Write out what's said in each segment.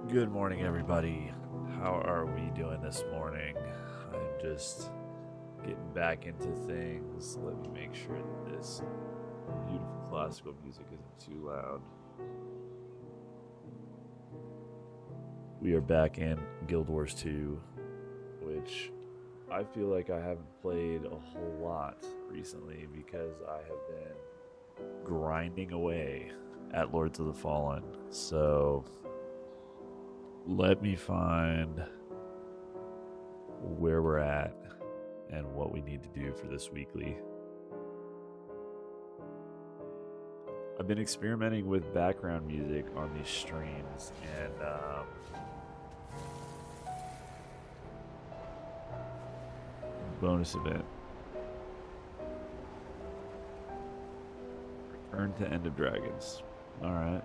Good morning, everybody. How are we doing this morning? I'm just getting back into things. Let me make sure that this beautiful classical music isn't too loud. We are back in Guild Wars 2, which I feel like I haven't played a whole lot recently because I have been grinding away at Lords of the Fallen. So let me find where we're at and what we need to do for this weekly. I've been experimenting with background music on these streams, and bonus event. Return to End of Dragons. Alright.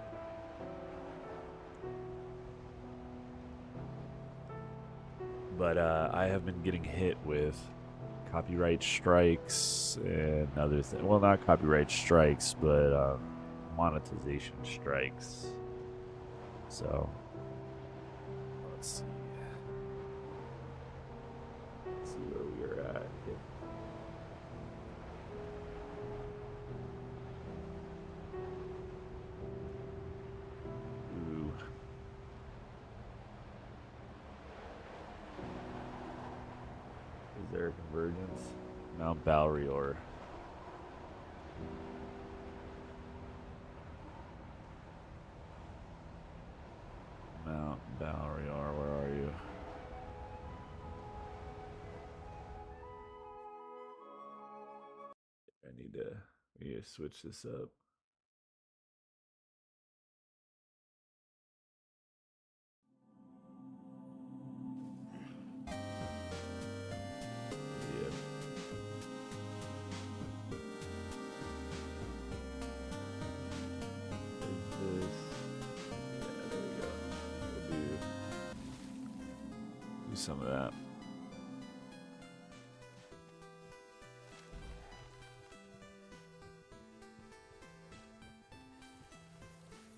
But I have been getting hit with copyright strikes and other things. Well, not copyright strikes, but monetization strikes. So, let's see. Let's see where we are at. Ooh. Is there a convergence? Mount Balrior. Mount Balrior, where are you? We need to switch this up. Some of that.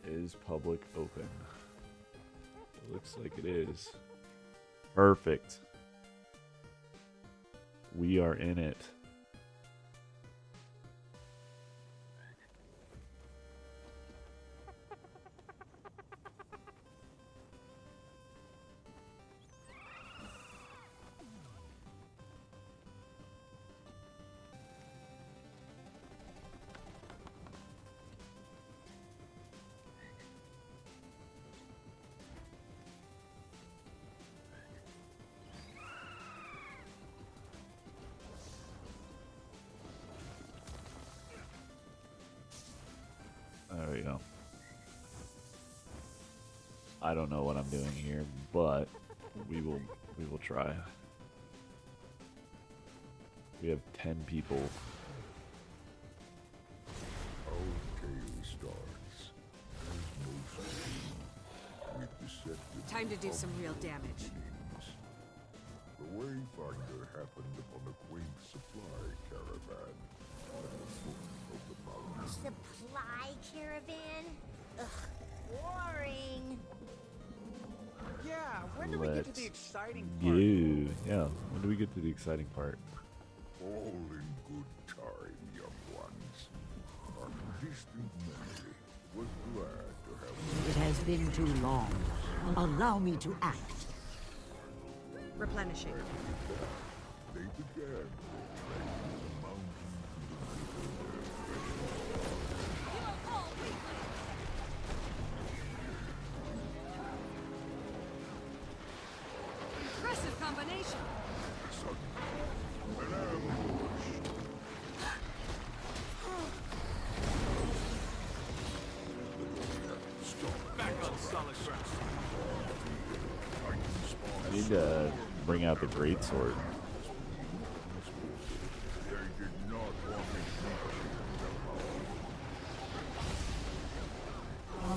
Is public open? It looks like it is. Perfect. We are in it. There we go. I don't know what I'm doing here, but we will try. We have 10 people. Our tale starts as most with Time to do some real damage. The Wayfinder happened upon a quaint supply caravan at the foot of the mountain. Supply caravan? Ugh, boring. Yeah, when do we get to the exciting part? Yeah, when do we get to the exciting part? All in good time, young ones. Our distant memory was glad to have It has been too long. Allow me to act. Replenishing. they began tracking the mountain Impressive combination. an ambush. Back on solid ground. I need to bring out the greatsword. They did not want me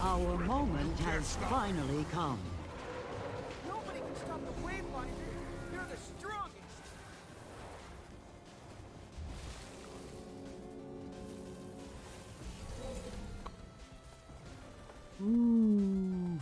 Our moment has finally come. Nobody can stop the Wayfinder. You're the strongest. Ooh.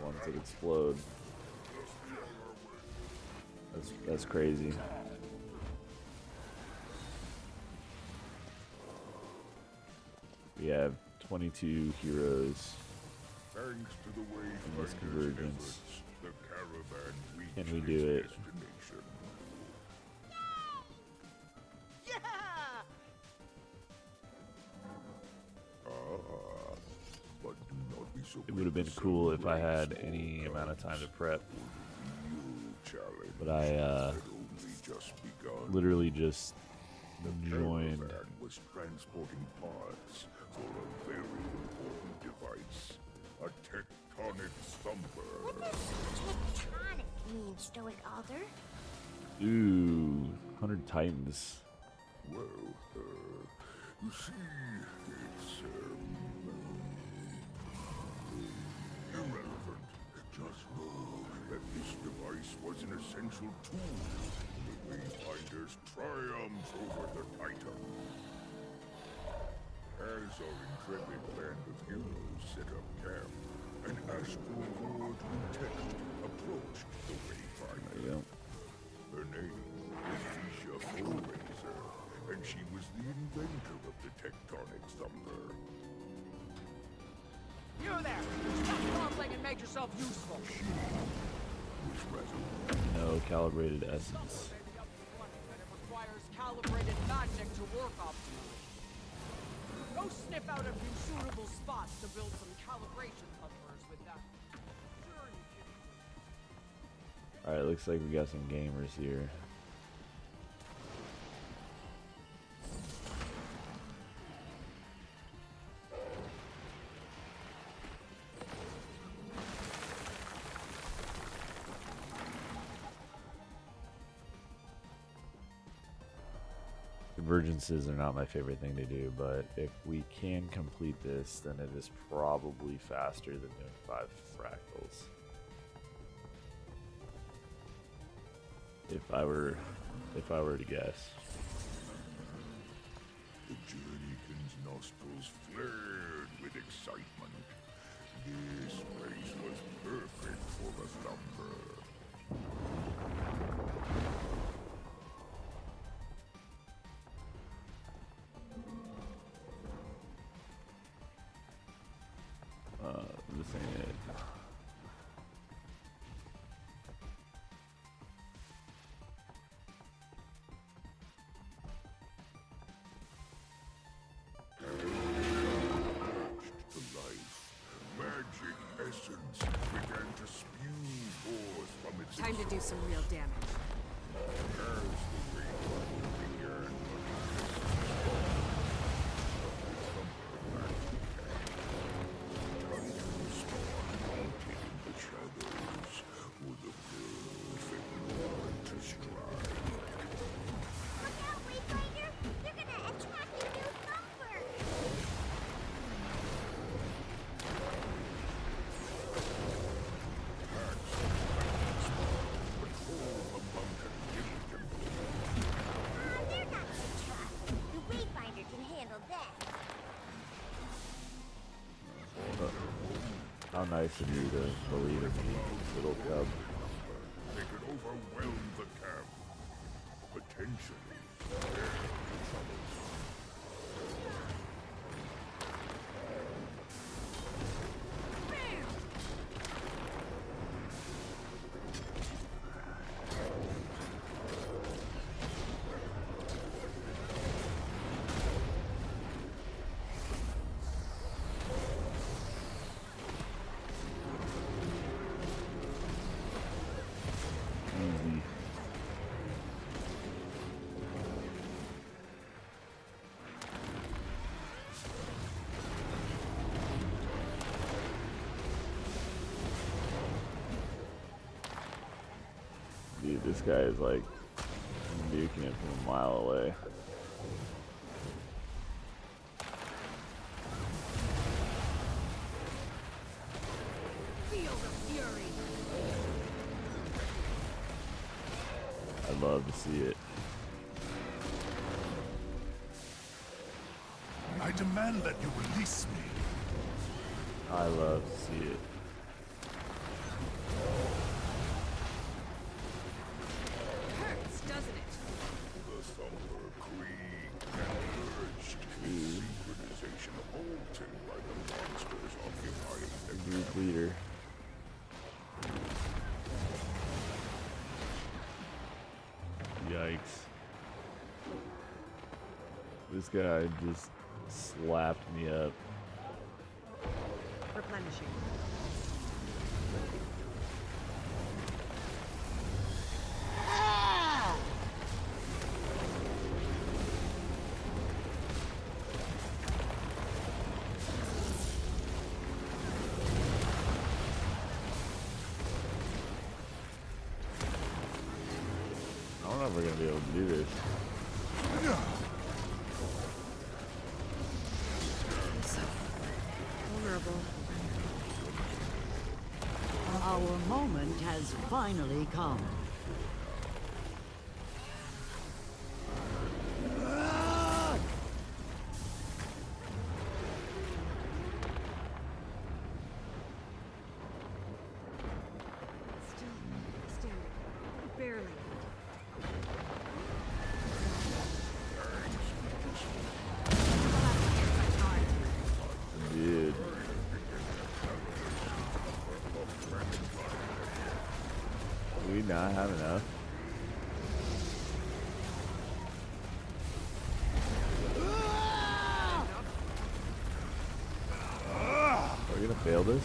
ones that explode. That's crazy. We have 22 heroes Thanks to the in this Wayfinder's convergence. efforts, the caravan reached Can we its do it? destination. Yeah! But do not be so It would have been quick to cool if I celebrate had small any amount of time to cubs. prep, New challenge but I had only just begun. literally just The joined. caravan was transporting parts for a very important device, a tectonic thumper. What does tectonic mean, Stoic Alder? Ooh, 100 Titans. Well, you see, it's irrelevant. Just know that this device was an essential tool in the Wayfinder's triumph over the Titan. As our intrepid band of heroes set up camp, an astral lord lieutenant approached the Wayfinder. There you go. Her name is Risha Hellraiser, and she was the inventor of the tectonic thumper. You there! Stop fumbling and make yourself useful! Was rather No calibrated essence. Maybe up to one, but it requires calibrated magic to work optimally. Go sniff out a few suitable spots to build some calibration buffers with that. Sure, you kidding. Alright, looks like we got some gamers here. Convergences are not my favorite thing to do, but if we can complete this, then it is probably faster than doing 5 fractals. If I were to guess. the journeyman's nostrils flared with excitement. This place was perfect for the thumper. This ain't it. To life, magic essence began to spew forth from its Time to do some real damage. as the rainbow began. The shadows were the perfect moment to strike. Look out, Wayfinder! They're gonna attack your new thumper! They're not gonna attack. The Wayfinder can handle that. How nice of you to believe in me, little cub. They could overwhelm the camp. Potentially, they're troublesome. Easy. Dude, this guy is like nuking it from a mile away. Feel the fury. I'd love to see it. I demand that you release me. I love to see it. Yikes. This guy just slapped me up. Replenishing. I don't know if we're gonna be able to do this. So vulnerable. Our moment has finally come. Still standing. Barely. Dude. Do we not have enough? Are we gonna fail this?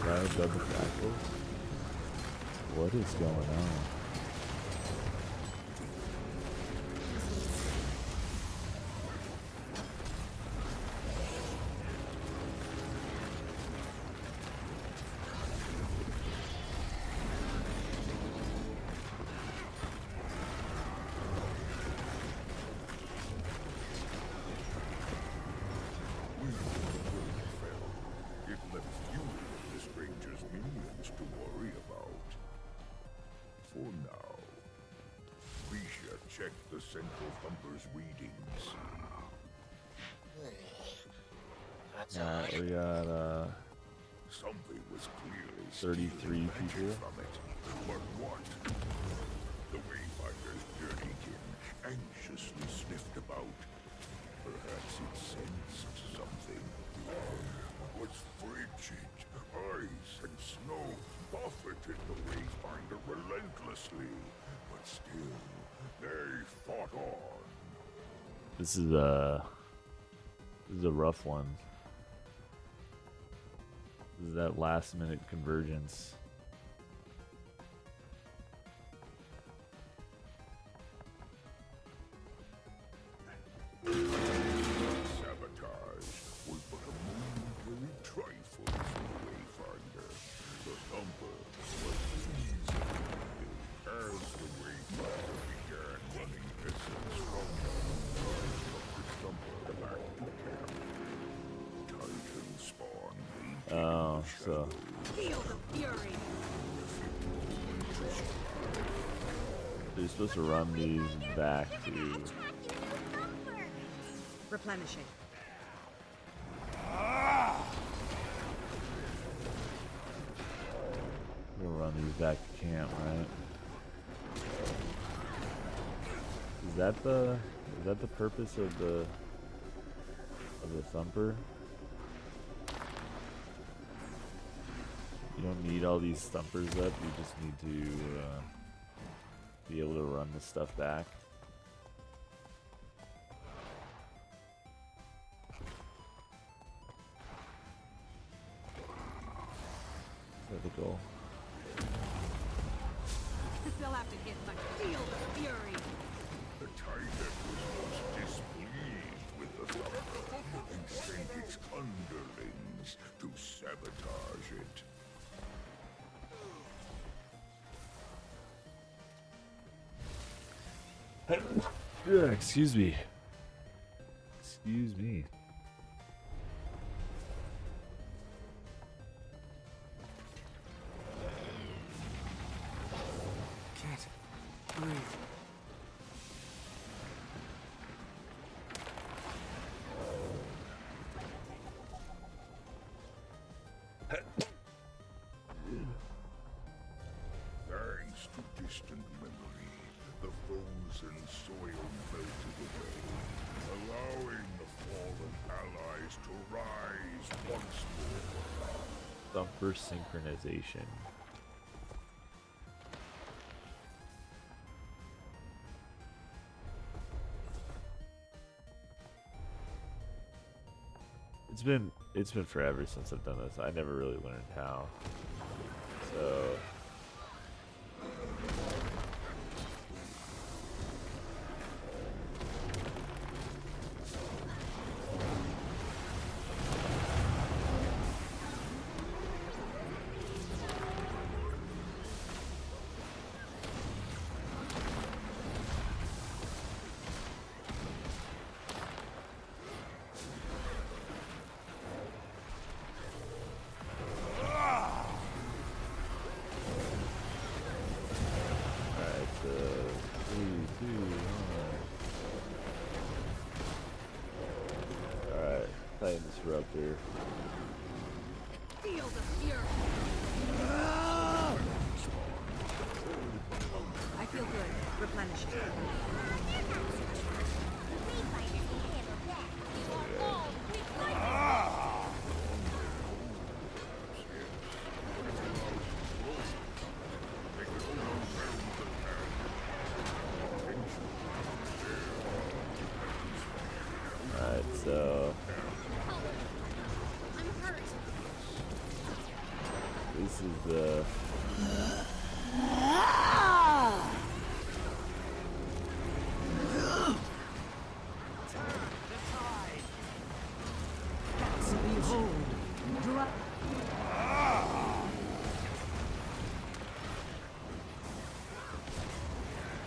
Right, double tackles. What is going on? It left few of the stranger's minions to worry about. For now, Risha checked the central thumper's readings. We got Something was clearly 33 stealing magic people. from it. But what? The Wayfinder's journeykin anxiously sniffed about. Perhaps it sensed something. It was frigid. Ice and snow buffeted the Wayfinder relentlessly. But still, they fought on. this is a rough one. This is that last minute convergence. Sabotage was but a momentary trifle for the Wayfinder. The thumper was easily killed as the Wayfinder began running essence from the thumper back to camp. Titan spawn waiting Oh, in the so Feel the fury. they're supposed to run these back to. Attract a new thumper. Replenishing. We're gonna run these back to camp, right? Is that the purpose of the thumper? You don't need all these thumpers up. You just need to be able to run the stuff back. Is that the goal? They'll have to hit much. Feel the fury. The Titan was most displeased with the thumper and sent its underlings to sabotage it. Excuse me. Excuse me. Can't breathe. Thanks to distant memory, the frozen soil melted away, allowing the fallen allies to rise once more. Thumper synchronization. It's been forever since I've done this. I never really learned how. So Titan Disruptor. Feel the fury. I feel good. Replenishing. The Wayfinder can handle that. You are all weak like Alright, so I'm hurt. this is the Behold,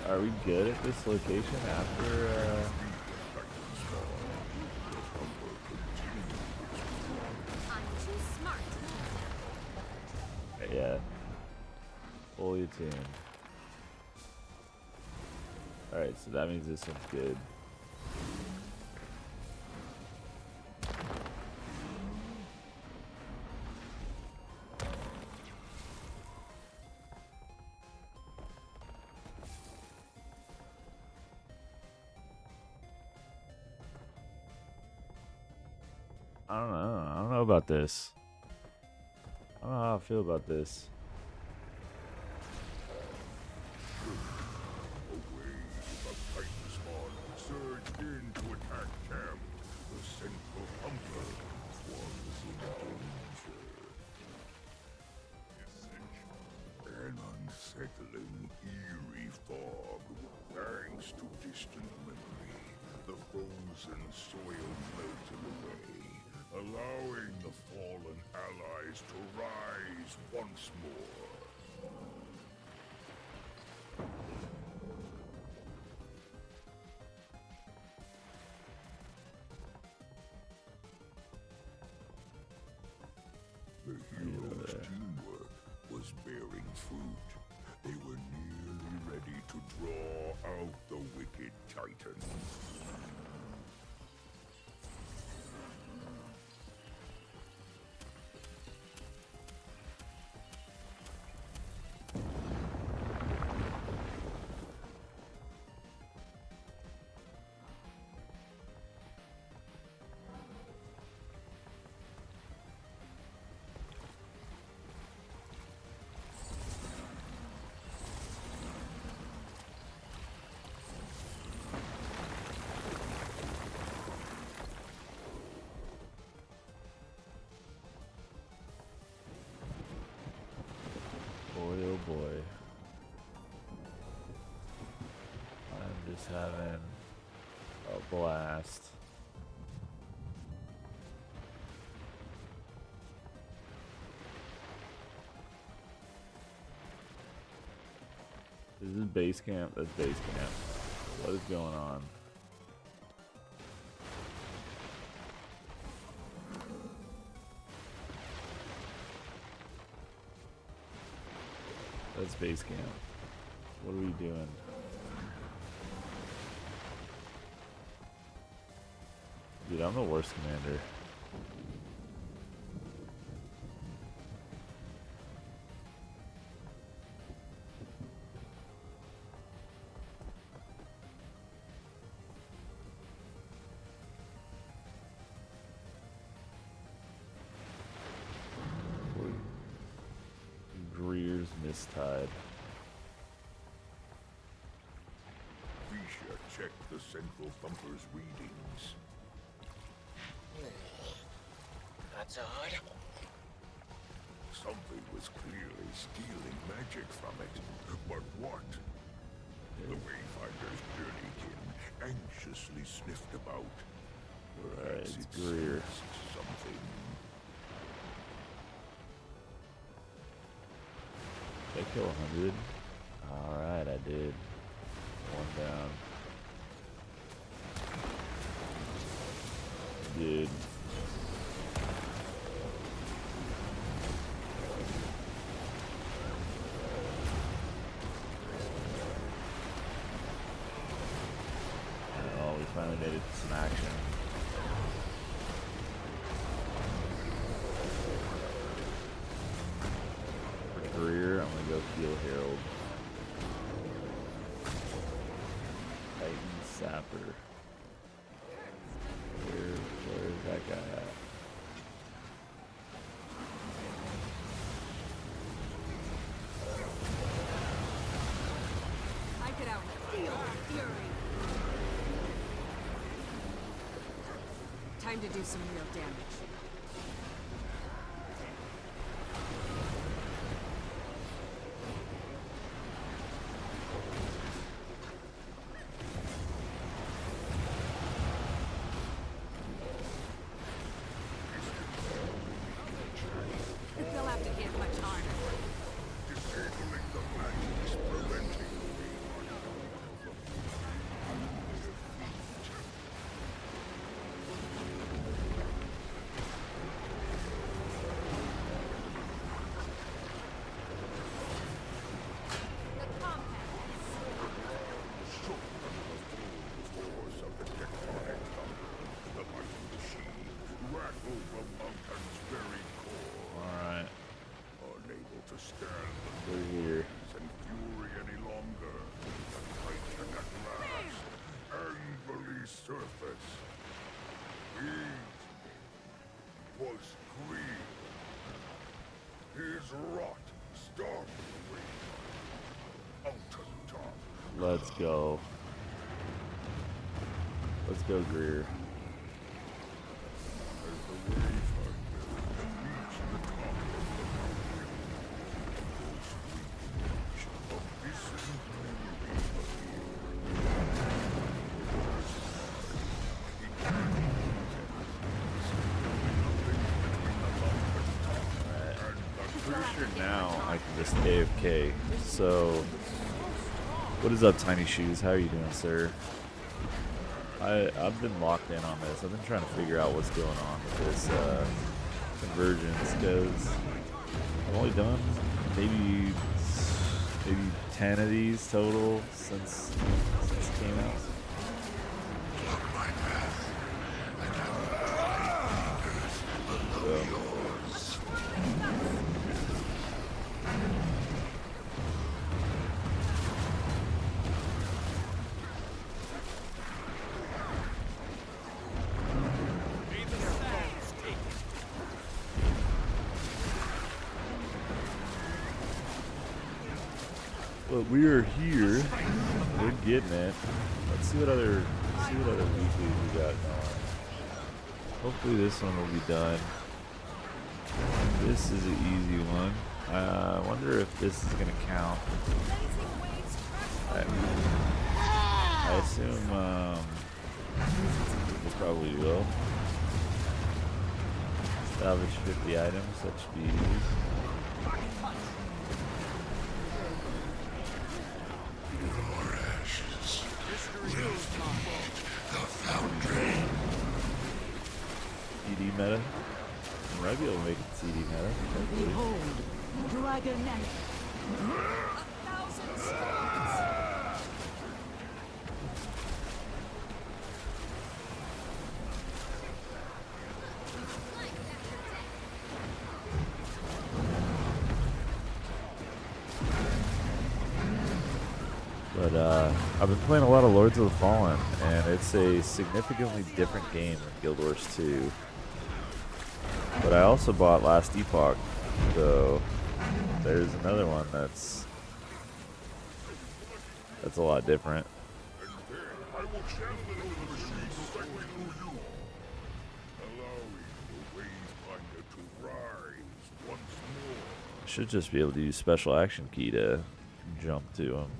Are we good at this location after I'm too smart. yeah. Fully attuned. Alright, so that means this one's good. I don't know about this. I don't know how I feel about this. A wave of Titan spawn surged in to attack camp. The central hunter was in danger. An unsettling, eerie fog. Thanks to distant memory, the frozen soil melted away, allowing the fallen allies to rise once more. The heroes' teamwork was bearing fruit. They were nearly ready to draw out the wicked Titan. Boy, oh boy. I'm just having a blast. Is this base camp? That's base camp. What is going on? That's base camp. What are we doing? Dude, I'm the worst commander. Mistide. Visha checked the Central Thumper's readings. That's odd. Something was clearly stealing magic from it. But what? The Wayfinder's journeykin anxiously sniffed about. Perhaps it's it Greer. sensed something. Did I kill 100? Alright, I did. One down. Dude. Oh, we finally made it to some action. For career, I'm gonna go heal Harold. Titan Sapper. Where's that guy at? I could out feel fury. Time to do some real damage. They'll have to hit much harder. Disabling the magics, preventing the Wayfinder The compass. force of the tectonic thunder, the mighty machine, rattled the mountain's very core. Alright, Unable to stand the we're here. noise and fury any longer, the Titan at last angrily surfaced. He was green. His rot stalked the Wayfinder. Mountain top. Let's go. Let's go, Greer. As the Wayfinder reached the top of the mountain, the screech of distant enemy Pretty sure now I can just AFK. So, what is up, Tiny Shoes? How are you doing, sir? I've been locked in on this. I've been trying to figure out what's going on with this convergence because I've only done maybe 10 of these total since it came out. So, but we are here. We're getting it. Let's see what other weeklies we got going. Hopefully this one will be done. This is an easy one. I wonder if this is gonna count. I assume we probably will. Salvage 50 items. That should be easy. CD meta. I might be able to make it CD meta. Hopefully. Behold, Dragon and But I've been playing a lot of Lords of the Fallen, and it's a significantly different game than Guild Wars 2. But I also bought Last Epoch, so there's another one that's a lot different. And then I will channel it over the machine directly through you, allowing the Wayfinder to rise once more. Should just be able to use special action key to jump to him.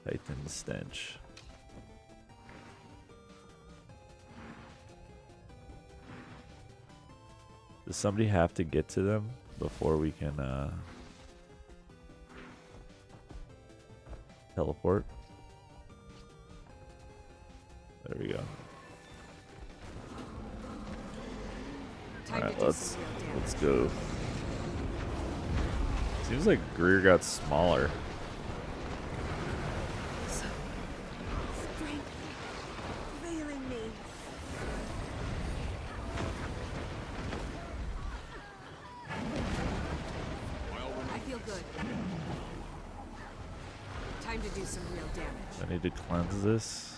Titan stench. Does somebody have to get to them before we can teleport? There we go. Time Alright, to do let's some real damage. go. Seems like Greer got smaller. Strength failing me. I feel good. Time to do some real damage. I need to cleanse this.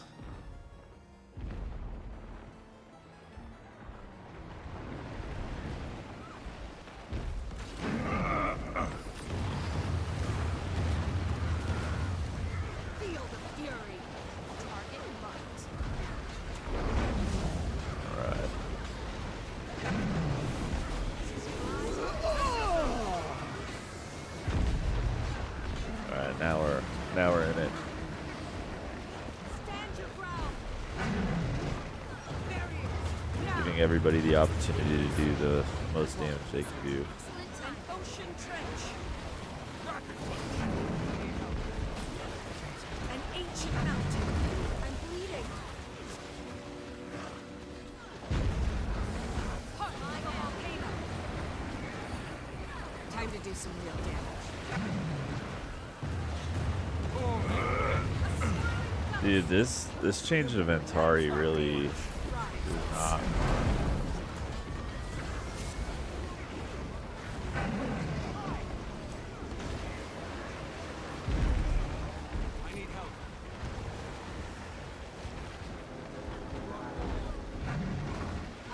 Feel the fury. Target marked. Alright. Alright, now we're in it. Stand your ground. Barriers. Now. Giving everybody the opportunity to do the most damage they can do. An ocean trench. An ancient mountain. I'm bleeding. Heart like a volcano. Time to do some real damage. Dude, this change of Ventari really is not. I need help.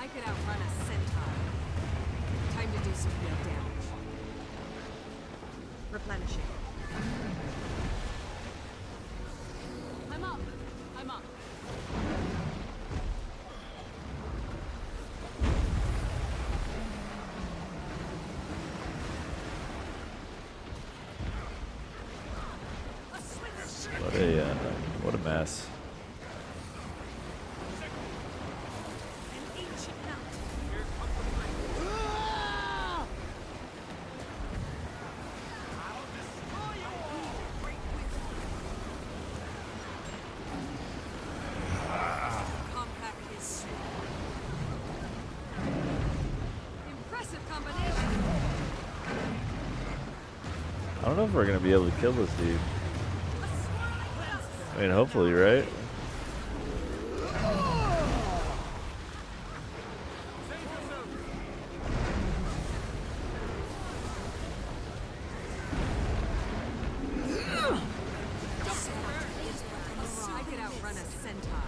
I could outrun a centaur. Time to do some real damage. Replenishing. I'm up. I'm up. A swift What a mess. an ancient mountain. Here comes the break. I'll destroy you all. Great Compact is strong. Impressive combination. I don't know if we're gonna be able to kill this dude. I mean, hopefully, right? I could outrun a centaur.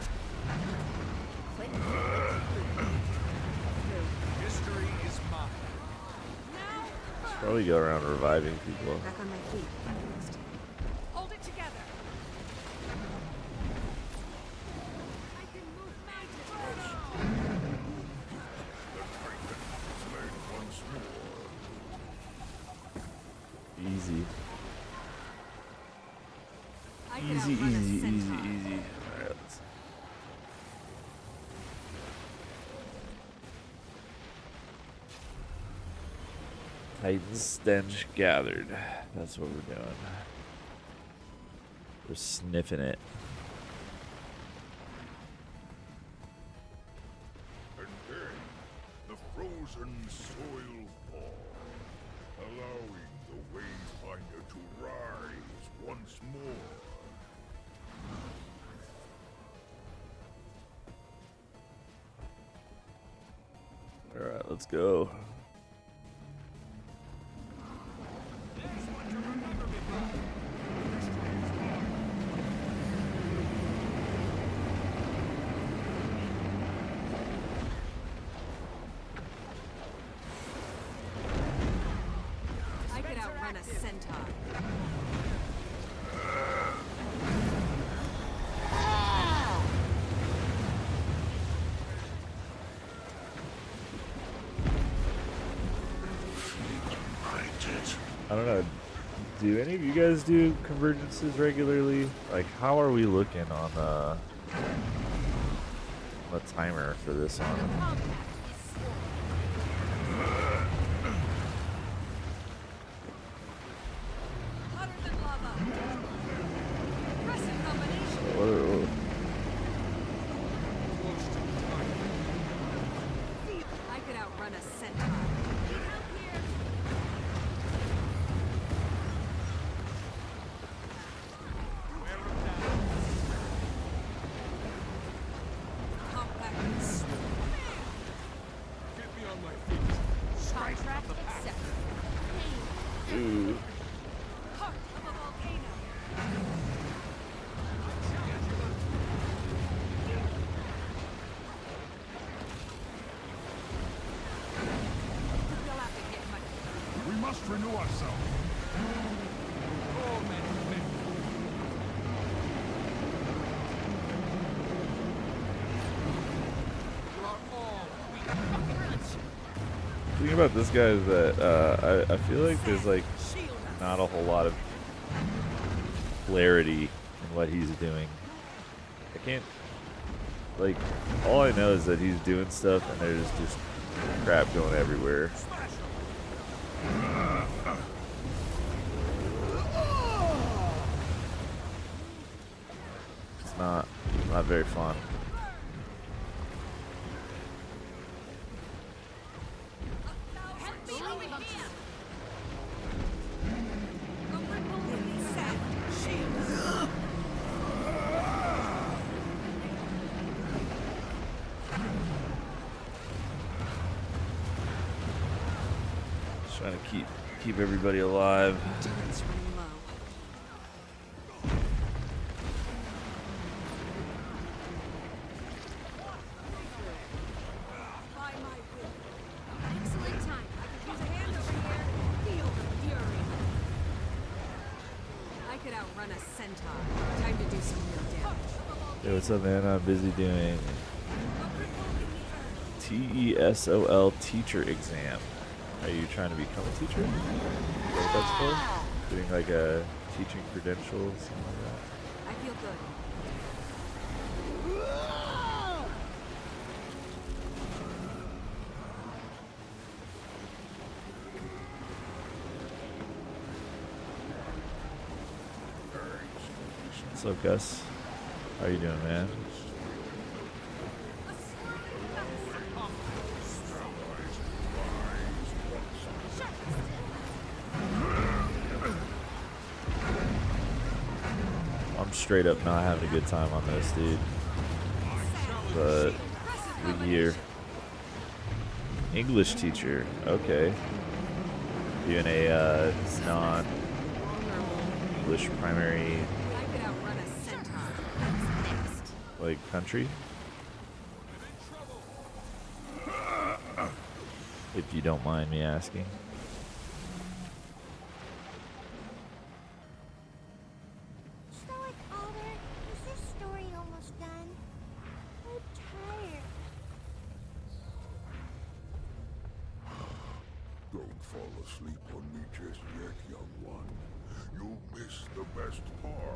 History is mine. Probably go around reviving people. Back on my feet. Hold it together. I can move mountains. Fled once more. Easy. I could Easy, outrun a easy, easy, centaur. easy. Alright, let's. Titan stench gathered. That's what we're doing. We're sniffing it. And then the frozen soil fall, allowing the Wayfinder to rise once more. Alright, let's go. I don't know. Do any of you guys do convergences regularly? Like, how are we looking on the timer for this one? Hotter than lava. Impressive combination. Whoa. I could outrun a centaur. Need help here. Compact and smooth. Get me on my feet. Contract accepted. Ooh. Heart of a volcano. You'll have to get my We must renew ourselves. Oh, man. You are all weak. The thing about this guy is that I feel like there's like shield us. not a whole lot of clarity in what he's doing. I can't, like, all I know is that he's doing stuff and there's just crap going everywhere. It's not very fun. Help me over here. A ripple in the sand. Shield us. Just trying to keep everybody alive. Endurance running low. By my will. Excellent time. I could use a hand over here. Feel the fury. I could outrun a centaur. Time to do some real damage. Hey, what's up, man? I'm busy doing A ripple in the earth. TESOL teacher exam. Are you trying to become a teacher? Is that what that's for? Doing like a teaching credential, something like that? I feel good. What's up, Gus? How you doing, man? I'm straight up not having a good time on this, dude. But good year. English teacher, okay. Doing a non-English primary, I could outrun a centaur. What's next? like, country. If you don't mind me asking. Stoic Alder, is this story almost done? I'm tired. Don't fall asleep on me just yet, young one. You'll miss the best part.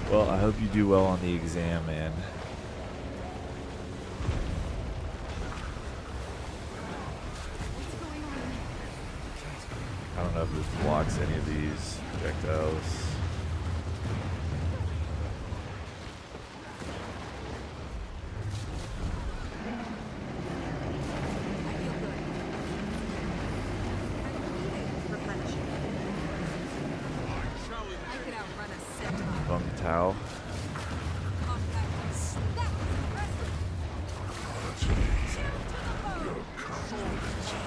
Well, I hope you do well on the exam, man. What's going on? I don't know if this blocks any of these projectiles. I feel good. I'm replenishing. I could outrun a centaur. Bum Tao. Compact and smooth. That was impressive. Chill to the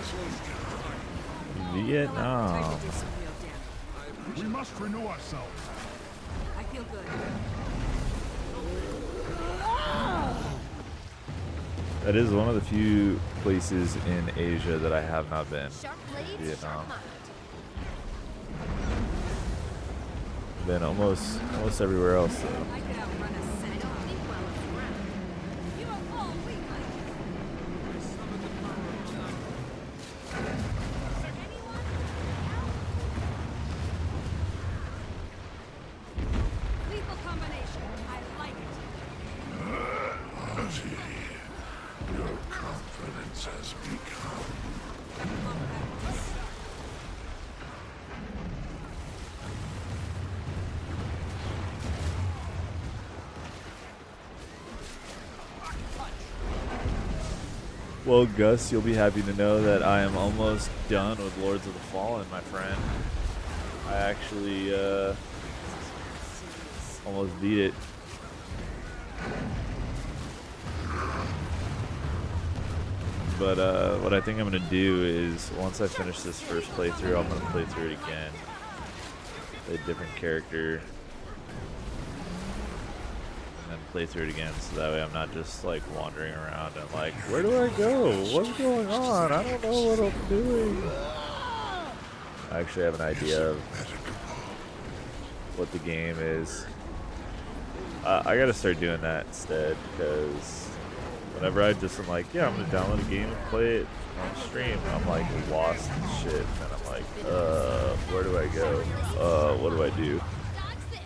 bone. Vietnam. Time to do some real damage. We must renew ourselves. I feel good. That is one of the few places in Asia that I have not been. Sharp blades, Vietnam. sharp mind. Been almost everywhere else though. I could outrun a I don't centaur. think well of the ground. You are all weak. Anyone? Lethal combination. I like it. Your confidence has become. Well, Gus, you'll be happy to know that I am almost done with Lords of the Fallen, my friend. I actually almost beat it. But what I think I'm gonna do is once I finish this first playthrough, I'm gonna play through it again. Play a different character. And then play through it again so that way I'm not just like wandering around and like, where do I go? What's going on? I don't know what I'm doing. I actually have an idea of what the game is. I gotta start doing that instead, because whenever I just am like, yeah, I'm gonna download a game and play it on stream, I'm like lost and shit, and I'm like, where do I go? What do I do? Dodge this.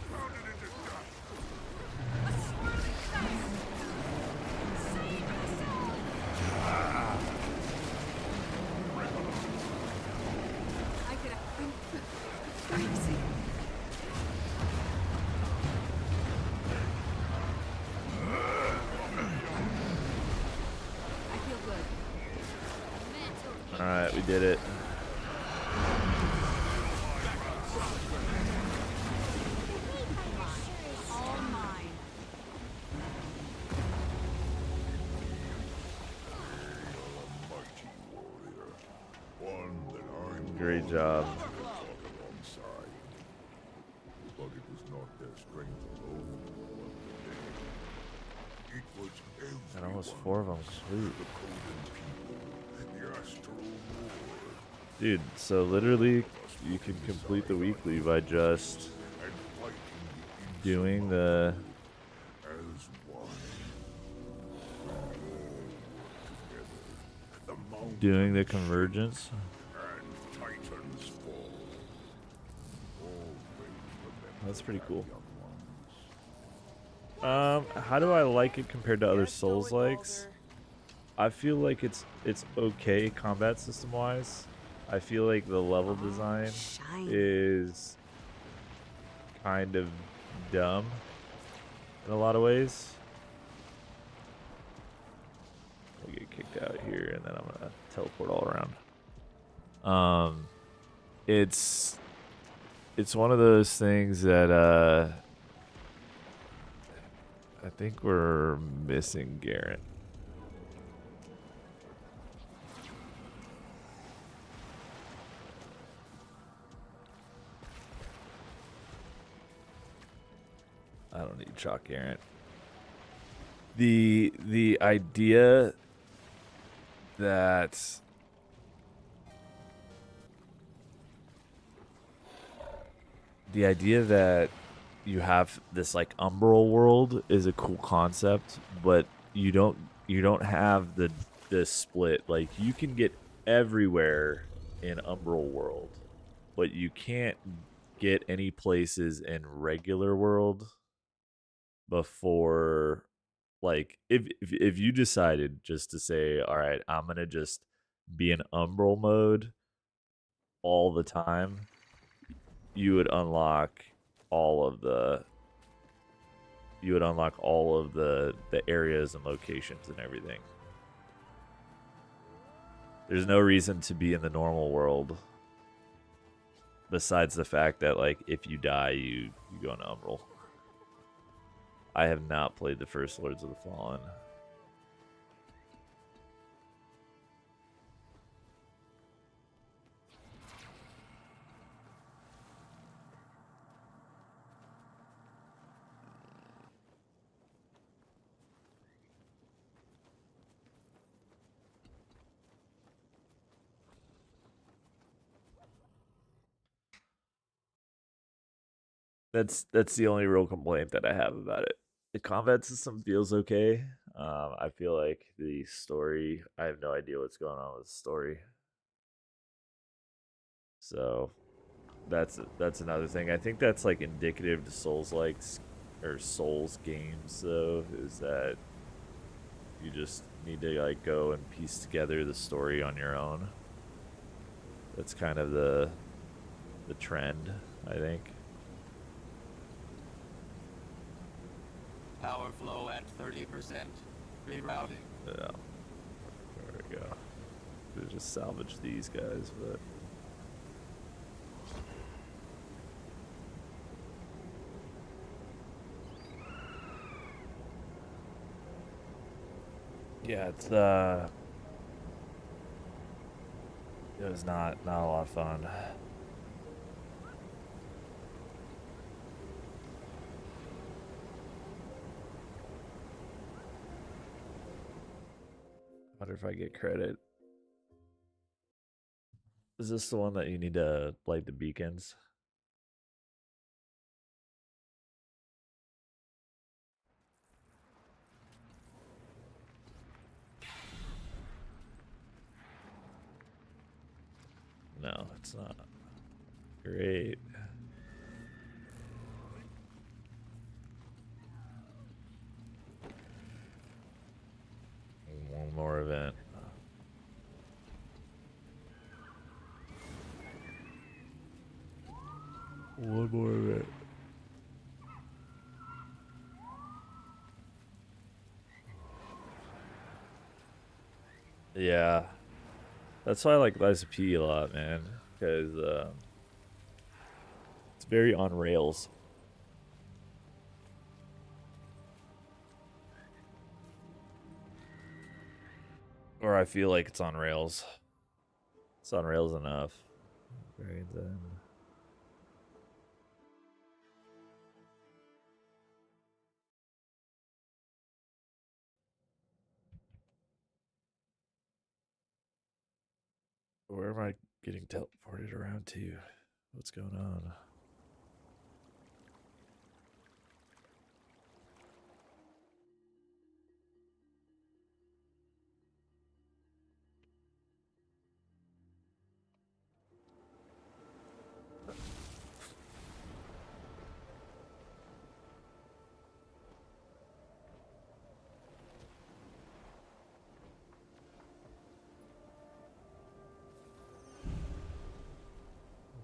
I could crazy. I feel good. All right, we did it. All mine. Mighty warrior. One that I'm Great job. alongside. But it was not their strength alone. It was And almost everyone. 4 of them. Sweet. The Coven people, the Astral Lord, Dude, so literally you can complete the weekly by just and fighting the doing the as one. Together, the mountain doing the convergence. and Titans fall. Always remember That's pretty that, cool. young ones. How do I like it compared to other Souls likes? I feel like it's okay combat system wise. I feel like the level design Shiny. is kind of dumb in a lot of ways. I'll get kicked out here and then I'm gonna teleport all around. It's one of those things that I think we're missing Garrett. I don't need chalk Garrett. The idea that you have this like umbral world is a cool concept, but you don't have the split. Like you can get everywhere in umbral world, but you can't get any places in regular world before, like if you decided just to say, all right, I'm gonna just be in umbral mode all the time, you would unlock all of the areas and locations and everything. There's no reason to be in the normal world besides the fact that like if you die you go into umbral. I have not played the first Lords of the Fallen. That's the only real complaint that I have about it. The combat system feels okay. I feel like the story, I have no idea what's going on with the story. So that's another thing. I think that's like indicative to Souls likes or Souls games though, is that you just need to like go and piece together the story on your own. That's kind of the trend, I think. Power flow at 30%. Rerouting. Yeah. There we go. Could just salvage these guys, but yeah, it was not a lot of fun. Wonder if I get credit. Is this the one that you need to light the beacons? No, it's not. Great. One more event. One more event. Yeah. That's why I like Lies of P a lot, man. Because it's very on rails. Or I feel like it's on rails. It's on rails enough. Very then. Where am I getting teleported around to? What's going on?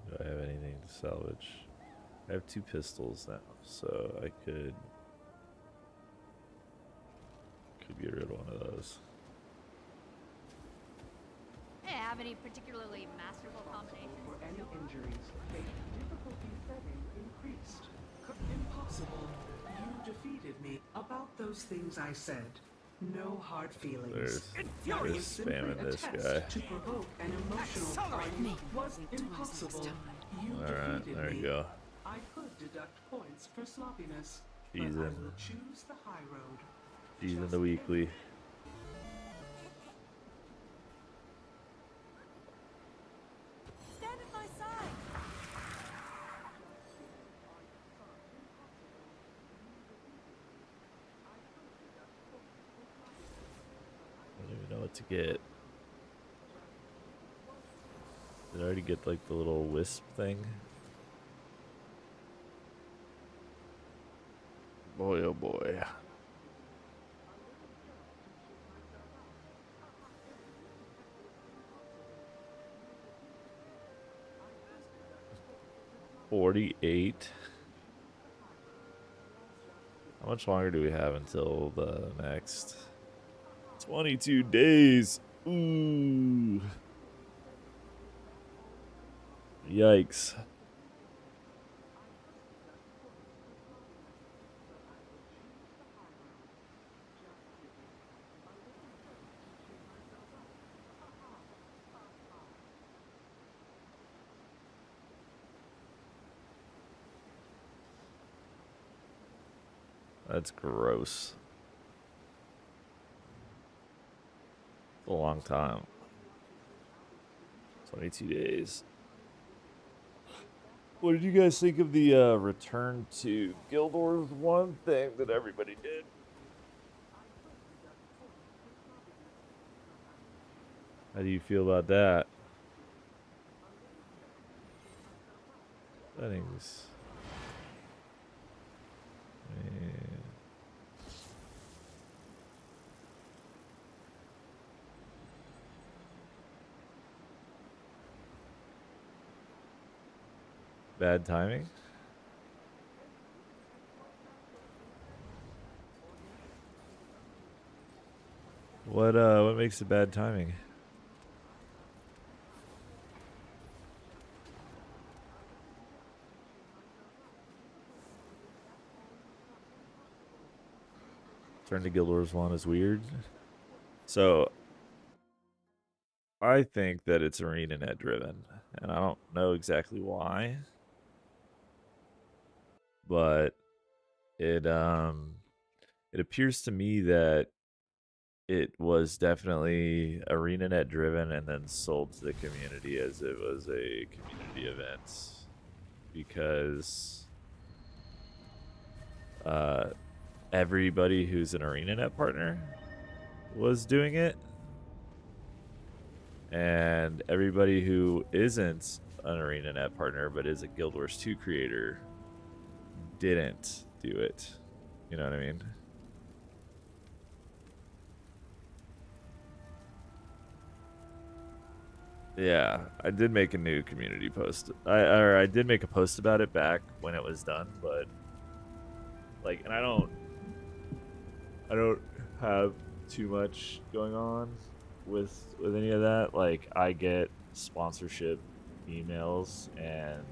Do I have anything to salvage? I have 2 pistols now, so I could get rid of one of those. Hey, have any particularly masterful combinations? For any injuries, make difficulty setting increased. Impossible. You defeated me. About those things I said. No hard feelings. There's spamming this guy. To provoke an emotional party was impossible. You Alright, defeated there me. you go. I could deduct points for sloppiness. She's but I in. will choose the high road. She's in the weekly. Stand at my side. I don't even know what to get. Did I already get like the little wisp thing? Boy, oh boy. $48. How much longer do we have until the next? 22 days. Ooh. Yikes. That's gross. It's a long time. 22 days. What did you guys think of the return to Guild Wars 1 thing that everybody did? How do you feel about that? Settings. Man. Bad timing? What makes it bad timing? Turn to Guild Wars 1 is weird. So I think that it's ArenaNet driven, and I don't know exactly why. But it appears to me that it was definitely ArenaNet driven and then sold to the community as it was a community event because everybody who's an ArenaNet partner was doing it, and everybody who isn't an ArenaNet partner but is a Guild Wars 2 creator didn't do it. You know what I mean? Yeah, I did make a new community post. I did make a post about it back when it was done, but like, and I don't have too much going on with any of that. Like, I get sponsorship emails, and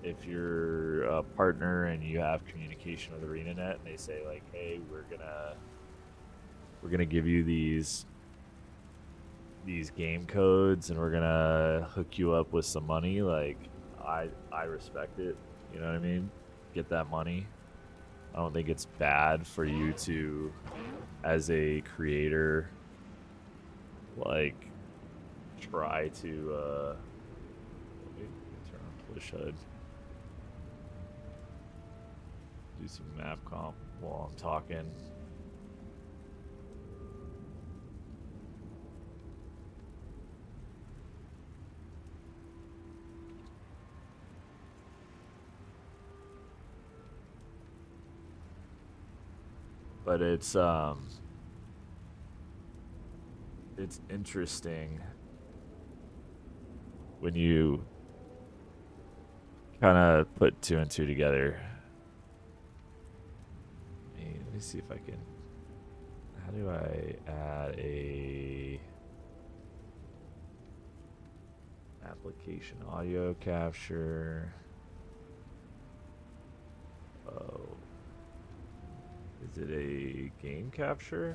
if you're a partner and you have communication with ArenaNet and they say like, hey, we're gonna give you these game codes and we're gonna hook you up with some money, like I respect it. You know what I mean? Get that money. I don't think it's bad for you to, as a creator, like try to let me turn on push HUD. Do some map comp while I'm talking. But it's interesting when you kind of put two and two together. Let me see if I can. How do I add a application audio capture? Oh. Is it a game capture?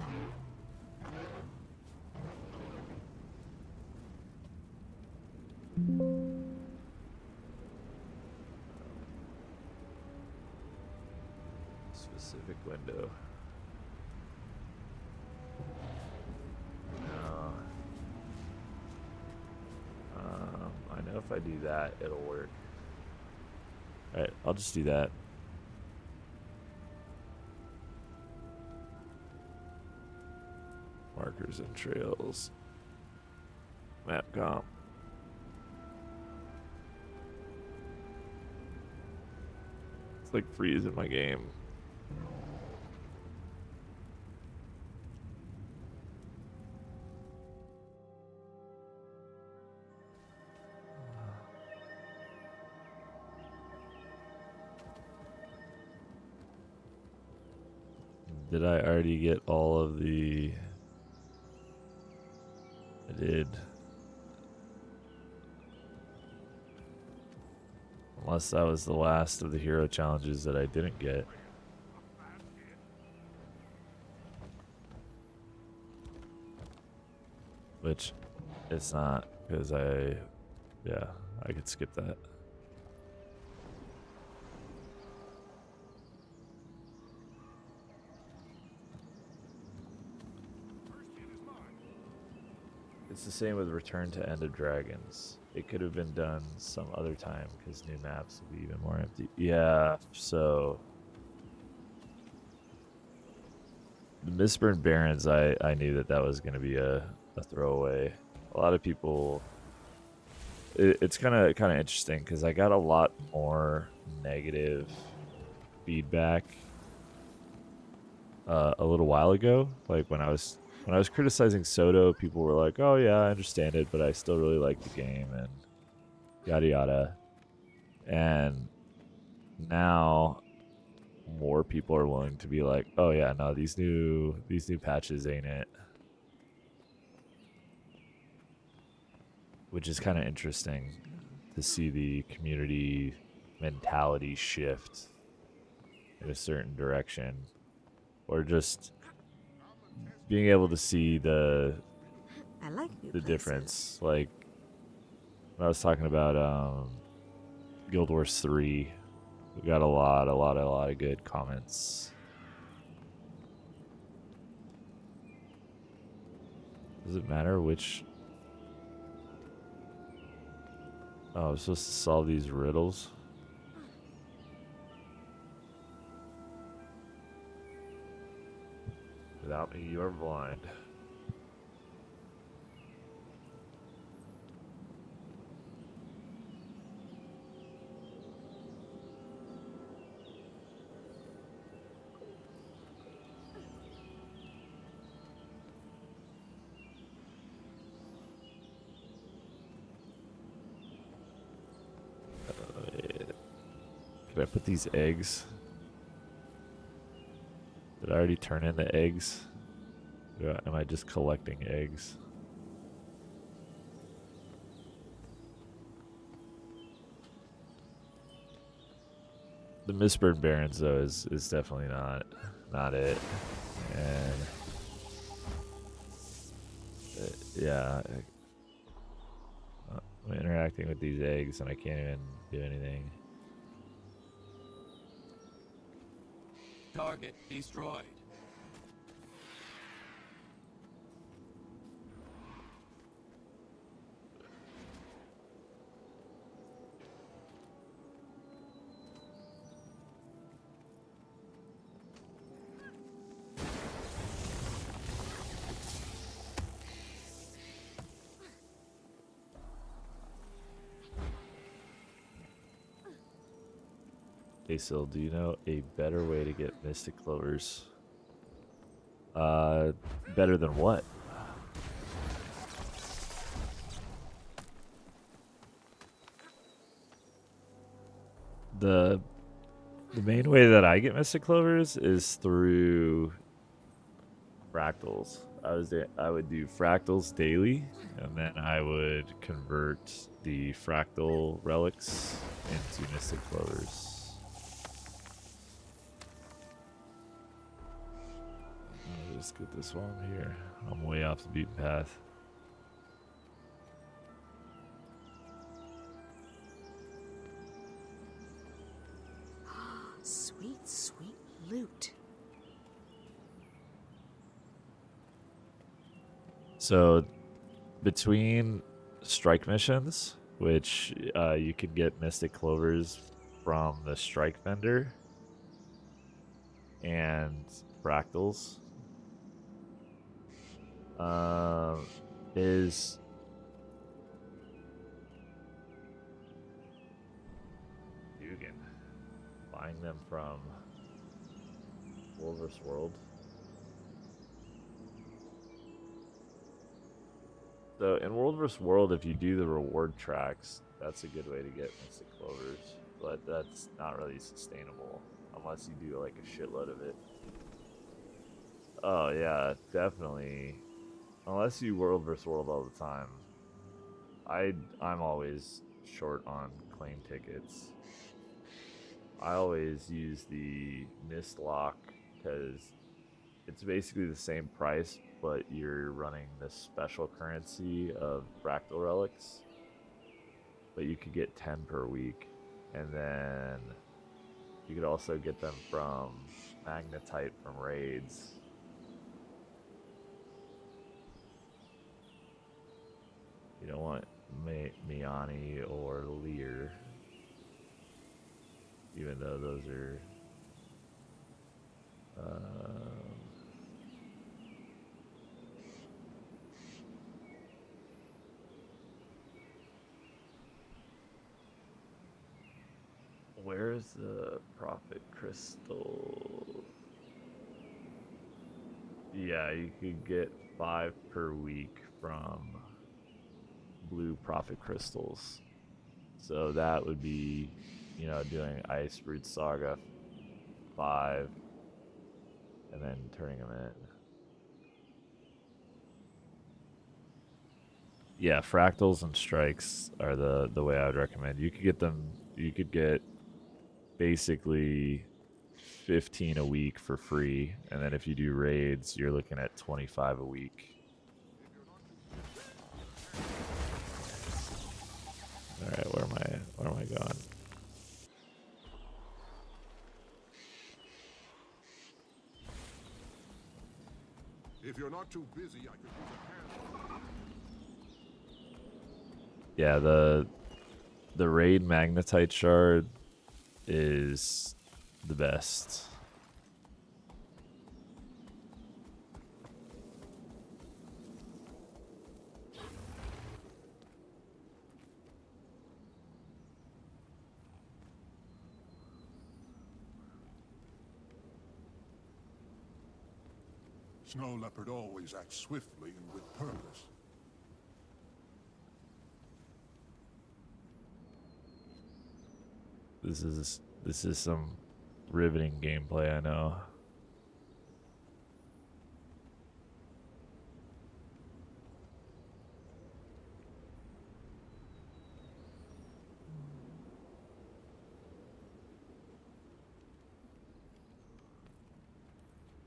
Specific window. No. I know if I do that, it'll work. Alright, I'll just do that. Markers and trails. Map comp. It's like freezing my game. Did I already get all of the... I did. Unless that was the last of the hero challenges that I didn't get. Which it's not, because I could skip that. It's the same with Return to End of Dragons. It could have been done some other time because new maps would be even more empty. Yeah, so the Mistborn Barrens, I knew that was going to be a throwaway. A lot of people, it's kind of interesting because I got a lot more negative feedback a little while ago. Like when I was criticizing Soto, people were like, "Oh yeah, I understand it, but I still really like the game," and yada yada. And now more people are willing to be like, "Oh yeah, no, these new patches ain't it," which is kind of interesting to see the community mentality shift in a certain direction, or just being able to see the I like new the places. difference. Like when I was talking about Guild Wars 3, we got a lot of good comments. Does it matter which? Oh, I'm supposed to solve these riddles. Without me, you are blind. Can I put these eggs? Did I already turn in the eggs? Or am I just collecting eggs? The Mistborn Barrens though is definitely not it. And yeah, I'm interacting with these eggs and I can't even do anything. Target destroyed. Hey Sil, do you know a better way to get Mystic Clovers? Better than what? The main way that I get Mystic Clovers is through fractals. I would do fractals daily, and then I would convert the fractal relics into Mystic Clovers. Let's get this one here. I'm way off the beaten path. Sweet, sweet loot. So, between strike missions, which you can get Mystic Clovers from the strike vendor, and fractals, is Dugan buying them from World vs. World. So in World vs. World, if you do the reward tracks, that's a good way to get Mystic Clovers, but that's not really sustainable unless you do like a shitload of it. Oh yeah, definitely. Unless you World vs. World all the time. I'm always short on claim tickets. I always use the Mist Lock because it's basically the same price, but you're running this special currency of fractal relics. But you could get 10 per week, and then you could also get them from Magnetite from raids. You don't want Miani or Lear, even though those are. Where's the Prophet Crystal? Yeah, you could get 5 per week from blue Prophet Crystals. So that would be, you know, doing Ice Root Saga 5 and then turning them in. Yeah, fractals and strikes are the way I would recommend. You could get them. You could get basically 15 a week for free, and then if you do raids, you're looking at 25 a week. All right, where am I going? If you're not too busy, I could use a hand. Yeah, the raid magnetite shard is the best. Snow leopard always acts swiftly and with purpose. This is some riveting gameplay, I know.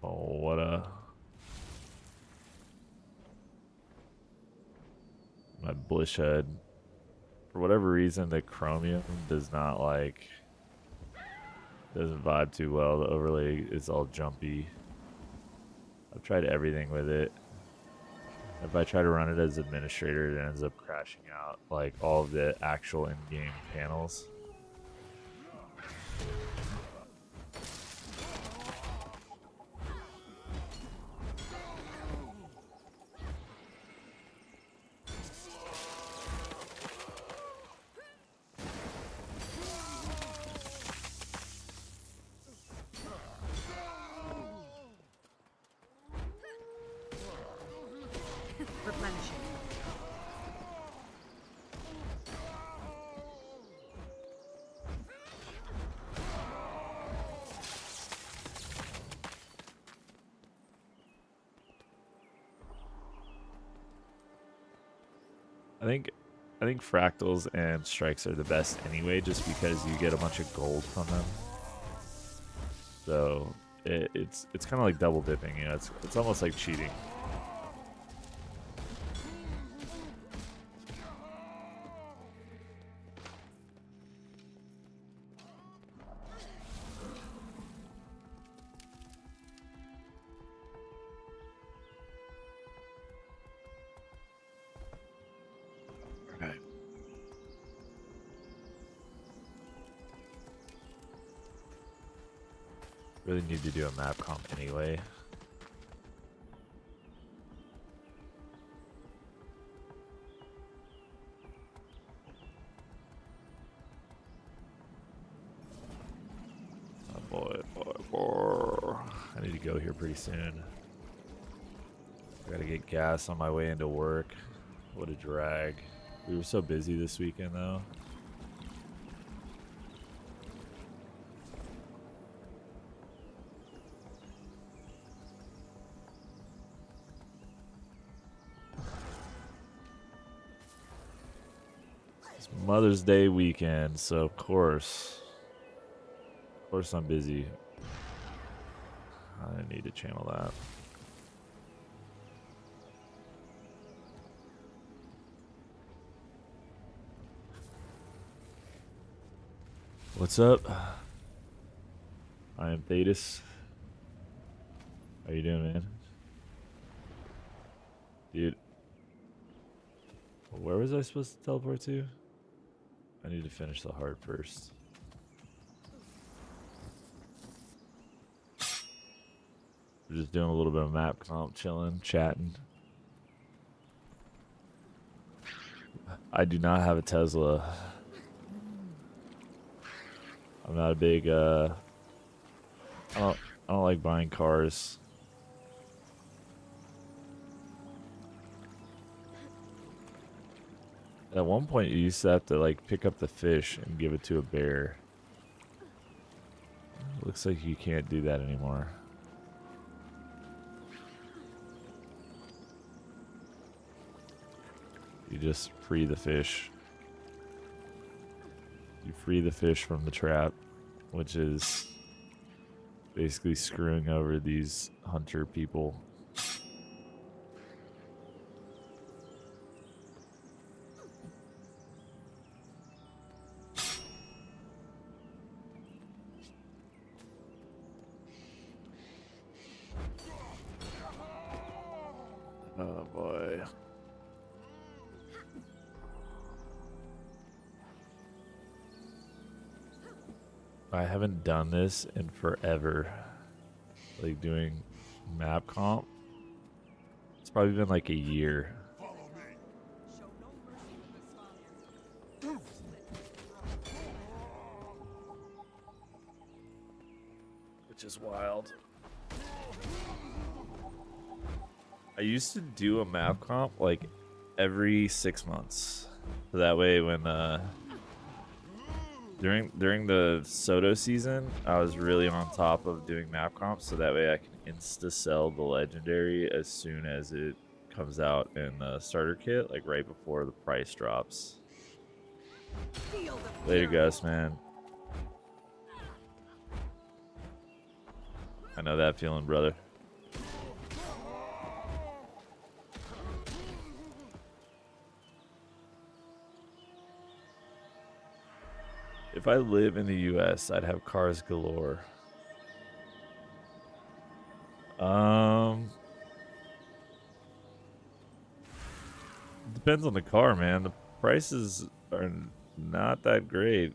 Oh, what a... My bush head. For whatever reason, the chromium does not like... Doesn't vibe too well. The overlay is all jumpy. I've tried everything with it. If I try to run it as administrator, it ends up crashing out, like all of the actual in-game panels. Replenishing. I think fractals and strikes are the best anyway, just because you get a bunch of gold from them. So it's kind of like double dipping, you know. It's almost like cheating. Okay. Really need to do a map comp anyway. Oh boy. I need to go here pretty soon. I gotta get gas on my way into work. What a drag. We were so busy this weekend though. It's Mother's Day weekend, so of course I'm busy. I need to channel that. What's up? I am Thetis. How you doing, man? Dude. Where was I supposed to teleport to? I need to finish the heart first. We're just doing a little bit of map comp, chilling, chatting. I do not have a Tesla. I'm not a big I don't like buying cars. At one point you used to have to like pick up the fish and give it to a bear. Looks like you can't do that anymore. You just free the fish. You free the fish from the trap, which is basically screwing over these hunter people. Oh boy. I haven't done this in forever. Like doing map comp. It's probably been like a year. Show no mercy with the Slavia. Which is wild. I used to do a map comp like every 6 months. So that way when during the Soto season, I was really on top of doing map comps, so that way I can insta sell the legendary as soon as it comes out in the starter kit, like right before the price drops. Feel the Later, fury. Gus, man. I know that feeling, brother. If I live in the US, I'd have cars galore. Depends on the car, man. The prices are not that great.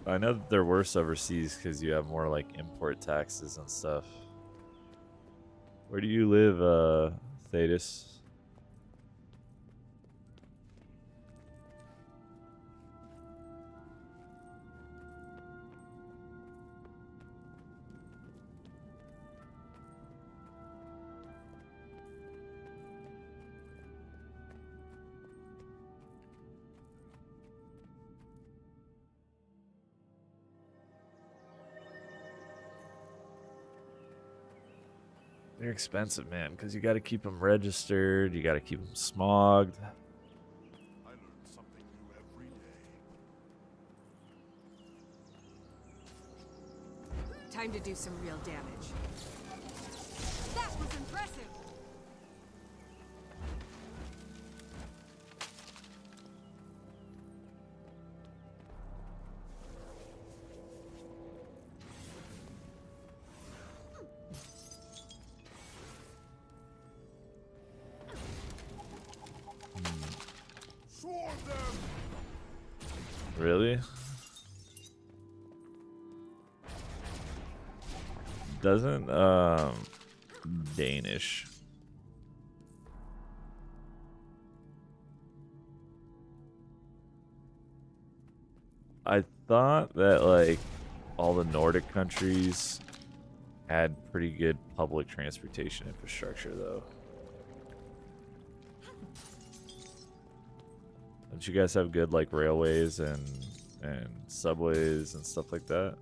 I know that they're worse overseas because you have more like import taxes and stuff. Where do you live, Thetis? They're expensive, man, because you got to keep them registered. You got to keep them smogged. I learn something new every day. Time to do some real damage. That was impressive. Swarm them! Really? Doesn't Danish. I thought that like all the Nordic countries had pretty good public transportation infrastructure though. Don't you guys have good like railways and subways and stuff like that?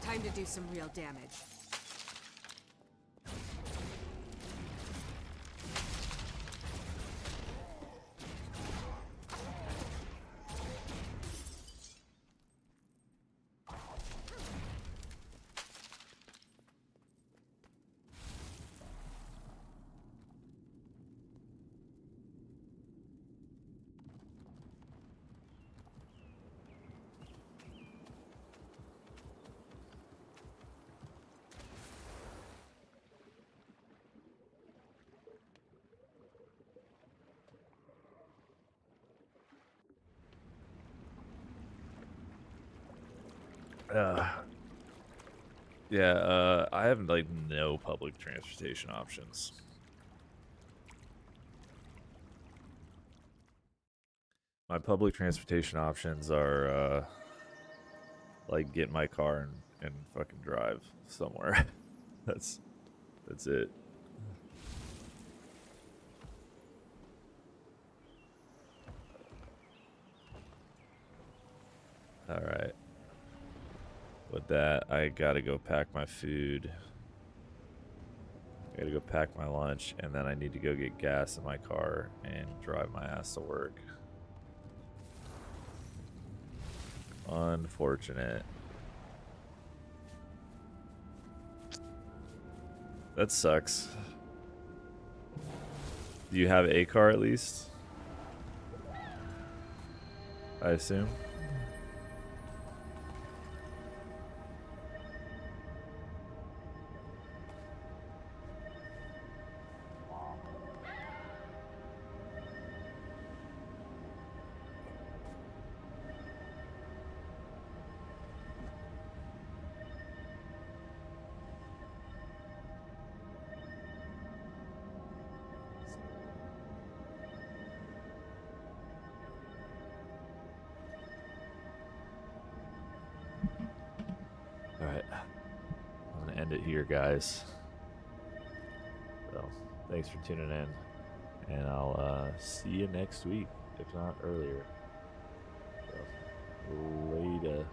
Time to do some real damage. Yeah, I have like no public transportation options. My public transportation options are like get in my car and fucking drive somewhere. that's it. All right. With that, I gotta go pack my food. I gotta go pack my lunch, and then I need to go get gas in my car and drive my ass to work. Unfortunate. That sucks. Do you have a car at least? I assume. Alright. I'm going to end it here, guys. So, thanks for tuning in. And I'll see you next week, if not earlier. So, later.